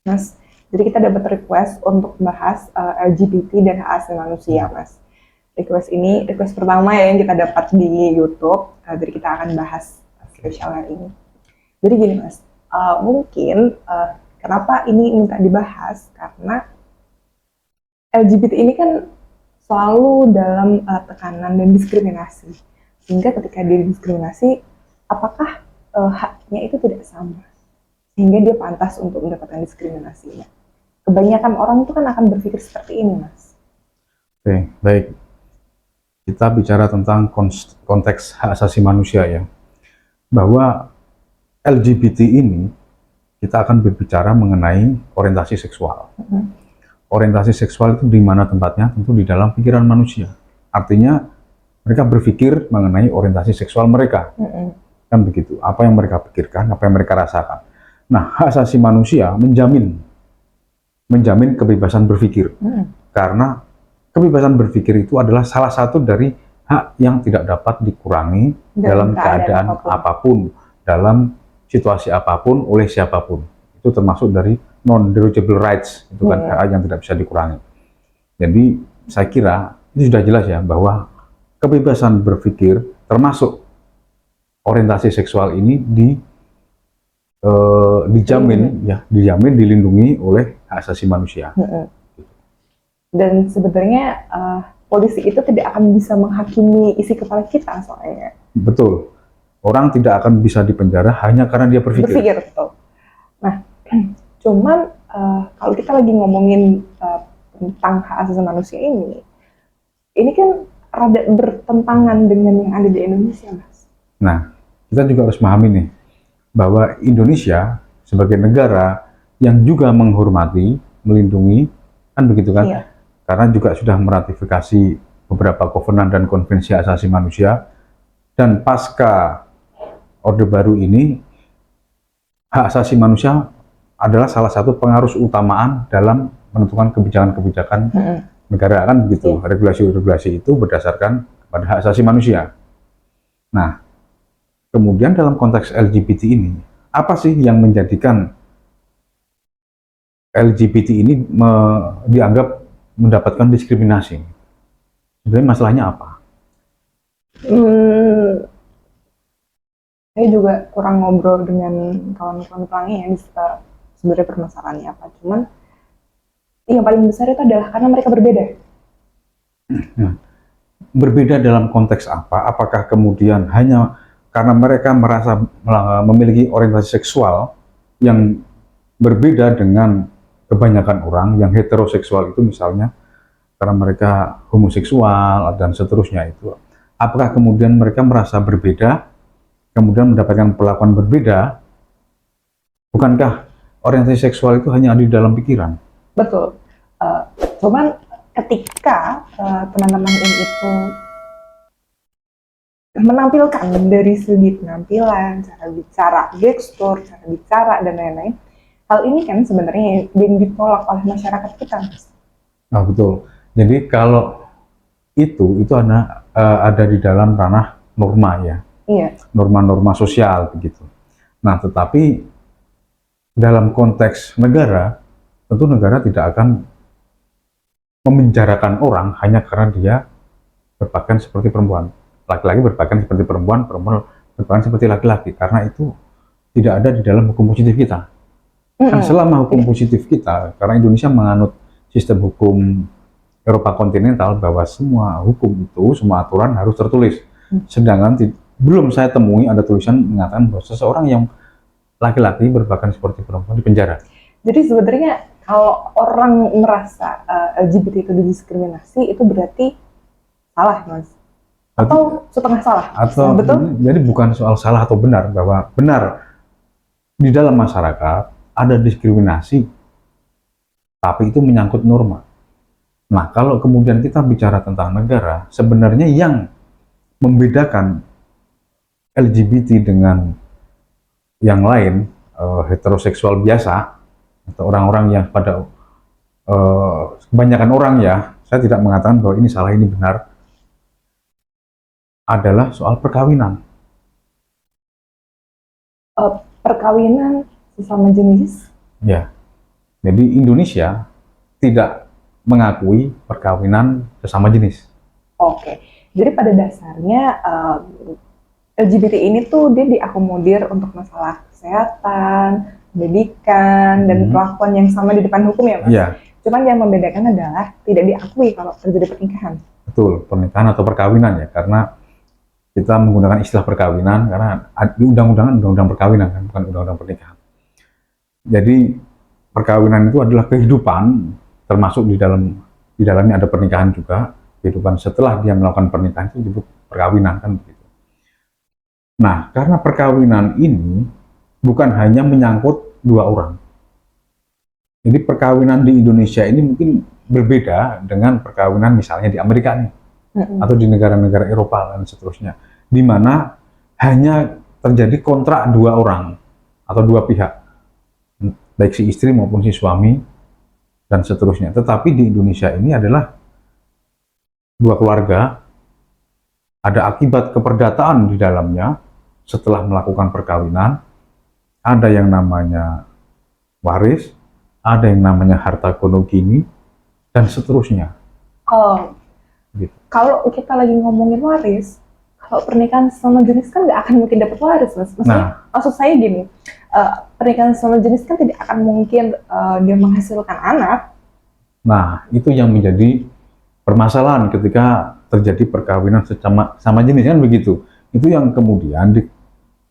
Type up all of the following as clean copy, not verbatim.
Mas, jadi kita dapat request untuk bahas LGBT dan hak asasi manusia, Mas. Request pertama ya yang kita dapat di YouTube. Jadi kita akan bahas spesial hari ini. Jadi gini, Mas, mungkin kenapa ini minta dibahas karena LGBT ini kan selalu dalam tekanan dan diskriminasi. Sehingga ketika dia diskriminasi, apakah haknya itu tidak sama? Sehingga dia pantas untuk mendapatkan diskriminasinya. Kebanyakan orang itu kan akan berpikir seperti ini, Mas. Oke, baik. Kita bicara tentang konteks hak asasi manusia ya. Bahwa LGBT ini, kita akan berbicara mengenai orientasi seksual. Orientasi seksual itu di mana tempatnya? Tentu di dalam pikiran manusia. Artinya, mereka berpikir mengenai orientasi seksual mereka. Kan begitu. Apa yang mereka pikirkan, apa yang mereka rasakan. Nah, hak asasi manusia menjamin kebebasan berpikir. Karena kebebasan berpikir itu adalah salah satu dari hak yang tidak dapat dikurangi dalam keadaan apapun, dalam situasi apapun, oleh siapapun. Itu termasuk dari non-derogable rights, itu kan hak yang tidak bisa dikurangi. Jadi, saya kira itu sudah jelas ya, bahwa kebebasan berpikir termasuk orientasi seksual ini dijamin, dilindungi oleh hak asasi manusia. Dan sebenarnya polisi itu tidak akan bisa menghakimi isi kepala kita soalnya. Betul. Orang tidak akan bisa dipenjara hanya karena dia berpikir. Betul. Nah, cuman kalau kita lagi ngomongin tentang hak asasi manusia ini kan rada bertentangan dengan yang ada di Indonesia, Mas. Nah, kita juga harus memahami nih, bahwa Indonesia sebagai negara yang juga menghormati, melindungi, kan begitu kan? Iya. Karena juga sudah meratifikasi beberapa kovenan dan konvensi hak asasi manusia, dan pasca Orde Baru ini, hak asasi manusia adalah salah satu pengaruh utamaan dalam menentukan kebijakan-kebijakan negara, kan begitu. Regulasi-regulasi itu berdasarkan pada hak asasi manusia. Nah, kemudian dalam konteks LGBT ini, apa sih yang menjadikan LGBT ini dianggap mendapatkan diskriminasi? Sebenarnya masalahnya apa? Saya juga kurang ngobrol dengan kawan-kawan pelangi ya, sebenarnya permasalahannya apa. Cuman yang paling besar itu adalah karena mereka berbeda. Berbeda dalam konteks apa? Apakah kemudian hanya karena mereka merasa memiliki orientasi seksual yang berbeda dengan kebanyakan orang yang heteroseksual itu, misalnya karena mereka homoseksual dan seterusnya itu. Apakah kemudian mereka merasa berbeda, kemudian mendapatkan perlakuan berbeda? Bukankah orientasi seksual itu hanya ada di dalam pikiran? Betul. Cuman ketika teman-teman ini itu menampilkan dari segi penampilan, cara bicara, gestur, cara bicara, dan lain-lain, hal ini kan sebenarnya yang ditolak oleh masyarakat kita, Mas. Nah, betul. Jadi kalau itu ada di dalam ranah norma ya. Iya. Norma-norma sosial begitu. Nah, tetapi dalam konteks negara, tentu negara tidak akan memenjarakan orang hanya karena dia berpakaian seperti perempuan. Laki-laki berpakaian seperti perempuan, perempuan berpakaian seperti laki-laki, karena itu tidak ada di dalam hukum positif kita. Kan selama hukum positif kita, karena Indonesia menganut sistem hukum Eropa kontinental, bahwa semua hukum itu, semua aturan harus tertulis. Sedangkan belum saya temui ada tulisan mengatakan bahwa seseorang yang laki-laki berpakaian seperti perempuan dipenjara. Jadi sebenarnya kalau orang merasa LGBT itu didiskriminasi, itu berarti salah, Mas? Atau setengah salah? Atau betul? Jadi bukan soal salah atau benar, bahwa benar di dalam masyarakat ada diskriminasi, tapi itu menyangkut norma. Nah, kalau kemudian kita bicara tentang negara, sebenarnya yang membedakan LGBT dengan yang lain, heteroseksual biasa, atau orang-orang yang pada kebanyakan orang ya, saya tidak mengatakan bahwa ini salah, ini benar, adalah soal perkawinan. Perkawinan sesama jenis? Ya, Jadi Indonesia tidak mengakui perkawinan sesama jenis. Oke, jadi pada dasarnya LGBT ini tuh dia diakomodir untuk masalah kesehatan, pendidikan, dan perlakuan yang sama di depan hukum ya Mas? Iya, Cuman yang membedakan adalah tidak diakui kalau terjadi pernikahan. betul, pernikahan atau perkawinan ya, karena kita menggunakan istilah perkawinan karena di undang-undang perkawinan kan, bukan undang-undang pernikahan. Jadi perkawinan itu adalah kehidupan, termasuk di dalamnya ada pernikahan juga. Kehidupan setelah dia melakukan pernikahan itu disebut perkawinan kan begitu. Nah, karena perkawinan ini bukan hanya menyangkut dua orang. Jadi perkawinan di Indonesia ini mungkin berbeda dengan perkawinan misalnya di Amerika nih, atau di negara-negara Eropa dan seterusnya, di mana hanya terjadi kontrak dua orang atau dua pihak, baik si istri maupun si suami dan seterusnya. Tetapi di Indonesia ini adalah dua keluarga, ada akibat keperdataan di dalamnya setelah melakukan perkawinan, ada yang namanya waris, ada yang namanya harta gonogini, dan seterusnya. Oh, Gitu. kalau kita lagi ngomongin waris, kalau pernikahan sama jenis kan nggak akan mungkin dapat waris, Mas. Maksudnya, maksud saya gini, pernikahan sama jenis kan tidak akan mungkin dia menghasilkan anak. Nah, itu yang menjadi permasalahan ketika terjadi perkawinan sama jenis kan begitu. Itu yang kemudian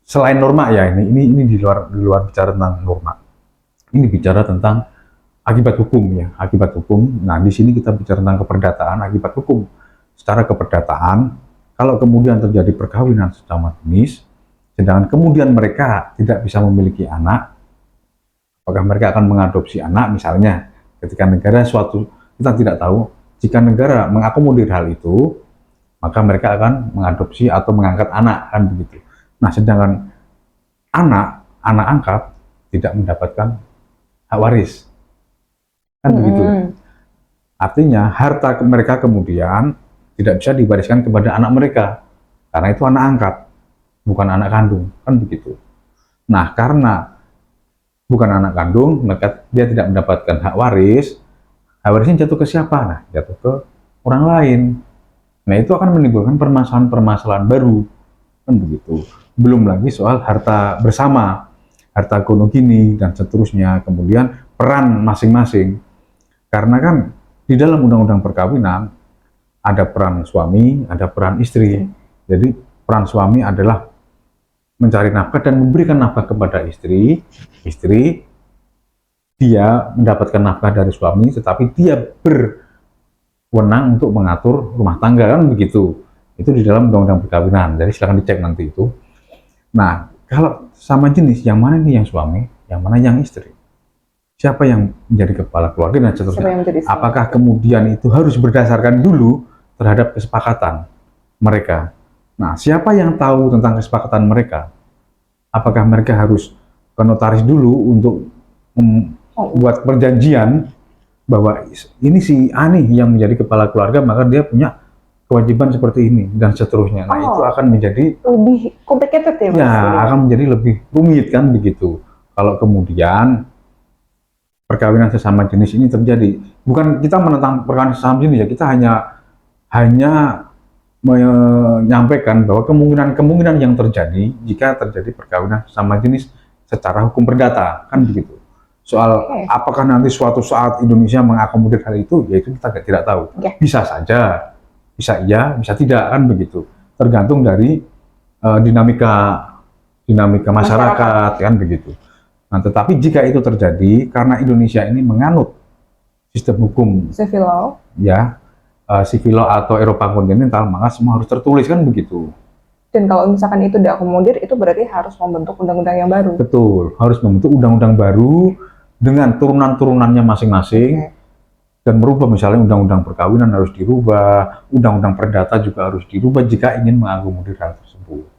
selain norma ya ini di luar bicara tentang norma. Ini bicara tentang akibat hukum ya, akibat hukum. Nah, di sini kita bicara tentang keperdataan, akibat hukum. Secara keperdataan, kalau kemudian terjadi perkawinan sesama jenis, sedangkan kemudian mereka tidak bisa memiliki anak, apakah mereka akan mengadopsi anak misalnya? Ketika negara kita tidak tahu, jika negara mengakomodir hal itu, maka mereka akan mengadopsi atau mengangkat anak, kan begitu. Nah, sedangkan anak angkat tidak mendapatkan hak waris, kan begitu. Artinya harta mereka kemudian tidak bisa diwariskan kepada anak mereka, karena itu anak angkat, bukan anak kandung, kan begitu. Nah, karena bukan anak kandung, maka dia tidak mendapatkan hak waris. Hak warisnya jatuh ke siapa? Nah, jatuh ke orang lain. Nah, itu akan menimbulkan permasalahan baru, kan begitu. Belum lagi soal harta bersama, harta gonogini dan seterusnya. Kemudian peran masing-masing, karena kan di dalam undang-undang perkawinan ada peran suami, ada peran istri. Jadi peran suami adalah mencari nafkah dan memberikan nafkah kepada istri. Istri dia mendapatkan nafkah dari suami, tetapi dia berwenang untuk mengatur rumah tangga, kan begitu. Itu di dalam undang-undang perkawinan. Jadi silakan dicek nanti itu. Nah, kalau sama jenis, yang mana nih yang suami, yang mana yang istri? Siapa yang menjadi kepala keluarga dan seterusnya? Apakah kemudian itu harus berdasarkan dulu terhadap kesepakatan mereka? Nah, siapa yang tahu tentang kesepakatan mereka? Apakah mereka harus ke notaris dulu untuk membuat perjanjian bahwa ini si A nih yang menjadi kepala keluarga, maka dia punya kewajiban seperti ini dan seterusnya. Nah, itu akan menjadi lebih complicated ya, Mas? Ya, akan menjadi lebih rumit kan begitu. Kalau kemudian perkawinan sesama jenis ini terjadi, bukan kita menentang perkawinan sesama jenis ya, kita hanya menyampaikan bahwa kemungkinan yang terjadi jika terjadi perkawinan sesama jenis secara hukum perdata, kan begitu. Soal apakah nanti suatu saat Indonesia mengakomodir hal itu, yaitu kita tidak tahu. Bisa saja, bisa iya, bisa tidak, kan begitu. Tergantung dari dinamika masyarakat, kan begitu. Nah, tetapi jika itu terjadi, karena Indonesia ini menganut sistem hukum civil law, ya, civil law atau Eropa kontinental, maka semua harus tertulis, kan begitu. Dan kalau misalkan itu diakomodir, itu berarti harus membentuk undang-undang yang baru. Betul, harus membentuk undang-undang baru dengan turunan-turunannya masing-masing. Dan merubah, misalnya undang-undang perkawinan harus dirubah, undang-undang perdata juga harus dirubah jika ingin mengakomodir hal tersebut.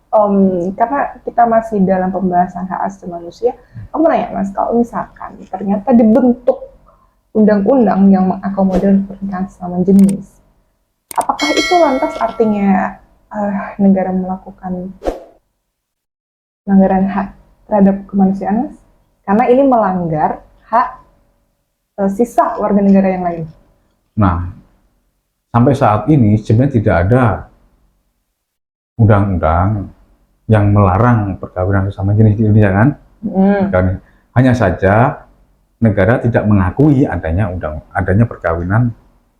Karena kita masih dalam pembahasan hak asasi manusia, aku mau nanya Mas, kalau misalkan ternyata dibentuk undang-undang yang mengakomodir pernikahan sesama jenis, apakah itu lantas artinya negara melakukan pelanggaran hak terhadap kemanusiaan, Mas? Karena ini melanggar hak sisa warga negara yang lain. Nah, sampai saat ini sebenarnya tidak ada undang-undang yang melarang perkawinan sesama jenis di Indonesia kan? Hanya saja negara tidak mengakui adanya perkawinan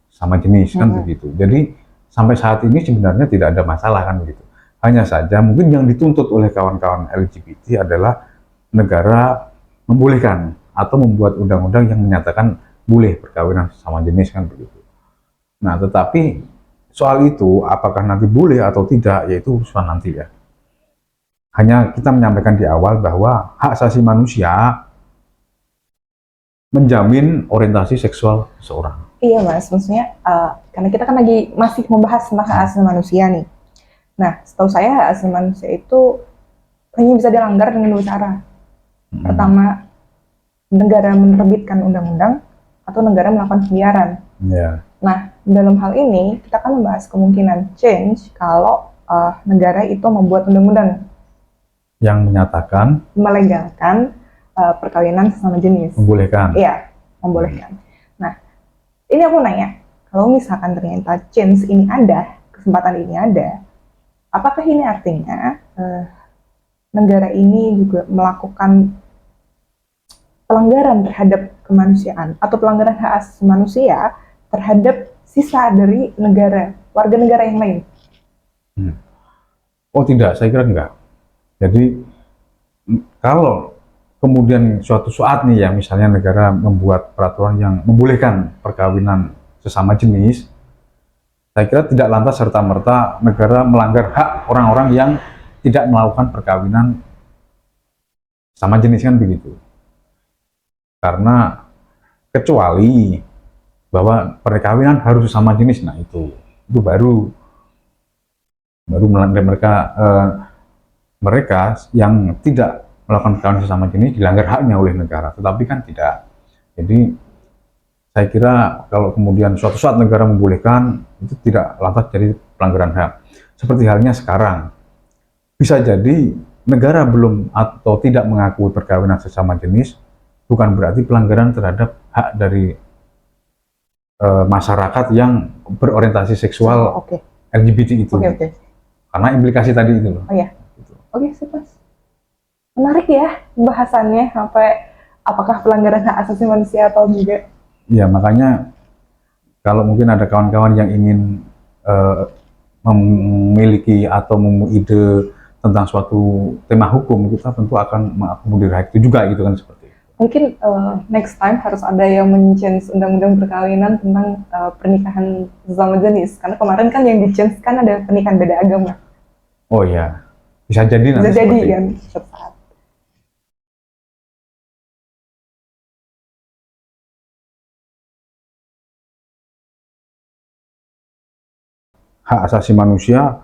sama jenis kan begitu. Jadi sampai saat ini sebenarnya tidak ada masalah kan begitu. Hanya saja mungkin yang dituntut oleh kawan-kawan LGBT adalah negara membolehkan atau membuat undang-undang yang menyatakan boleh perkawinan sama jenis kan begitu. Nah, tetapi soal itu apakah nanti boleh atau tidak yaitu urusan nanti ya. Hanya kita menyampaikan di awal bahwa hak asasi manusia menjamin orientasi seksual seseorang. Iya Mas, maksudnya karena kita kan masih membahas tentang hak asasi manusia nih. Nah, setahu saya hak asasi manusia itu hanya bisa dilanggar dengan dua cara. Pertama, negara menerbitkan undang-undang atau negara melakukan pembiaran. Ya. Nah, dalam hal ini kita akan membahas kemungkinan change kalau negara itu membuat undang-undang yang menyatakan melegalkan perkawinan sesama jenis. Membolehkan. Iya, membolehkan. Nah, ini aku nanya, kalau misalkan ternyata change ini ada, kesempatan ini ada, apakah ini artinya negara ini juga melakukan pelanggaran terhadap kemanusiaan atau pelanggaran hak asasi manusia terhadap sisa dari warga negara yang lain? Oh tidak, saya kira enggak. Jadi kalau kemudian suatu saat nih ya misalnya negara membuat peraturan yang membolehkan perkawinan sesama jenis, saya kira tidak lantas serta-merta negara melanggar hak orang-orang yang tidak melakukan perkawinan sama jenis kan begitu. Karena kecuali bahwa perkawinan harus sesama jenis, nah itu baru melanggar mereka yang tidak melakukan perkawinan sesama jenis dilanggar haknya oleh negara, tetapi kan tidak. Jadi saya kira kalau kemudian suatu saat negara membolehkan itu tidak lantas jadi pelanggaran hak. Seperti halnya sekarang, bisa jadi negara belum atau tidak mengakui perkawinan sesama jenis bukan berarti pelanggaran terhadap hak dari masyarakat yang berorientasi seksual LGBT itu. Karena implikasi tadi itu loh. Oh ya. Oke, sip, Mas. Menarik ya bahasannya, apakah pelanggaran hak asasi manusia atau enggak. Ya, makanya kalau mungkin ada kawan-kawan yang ingin memiliki atau memiliki ide tentang suatu tema hukum, kita tentu akan mengakomodir hak itu juga gitu kan seperti itu. Mungkin next time harus ada yang men-change undang-undang perkawinan tentang pernikahan sesama jenis. Karena kemarin kan yang di-change kan ada pernikahan beda agama. Oh iya, bisa jadi nanti bisa jadi kan cepat. Hak asasi manusia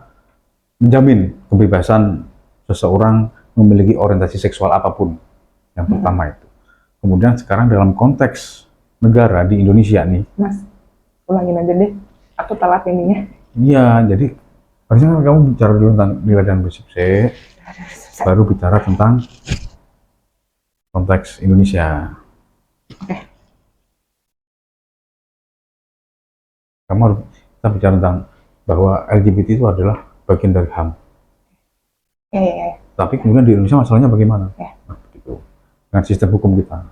menjamin kebebasan seseorang memiliki orientasi seksual apapun. Yang pertama itu. Kemudian sekarang dalam konteks negara di Indonesia nih. Mas, ulangin aja deh. Aku telat ininya. Iya, jadi harusnya kamu bicara dulu tentang nilai dan prinsip C, baru bicara tentang konteks Indonesia. Oke. Kamu harus kita bicara tentang bahwa LGBT itu adalah bagian dari HAM. Ya. Tapi kemudian di Indonesia masalahnya bagaimana? Ya. Nah, begitu. Dengan sistem hukum kita.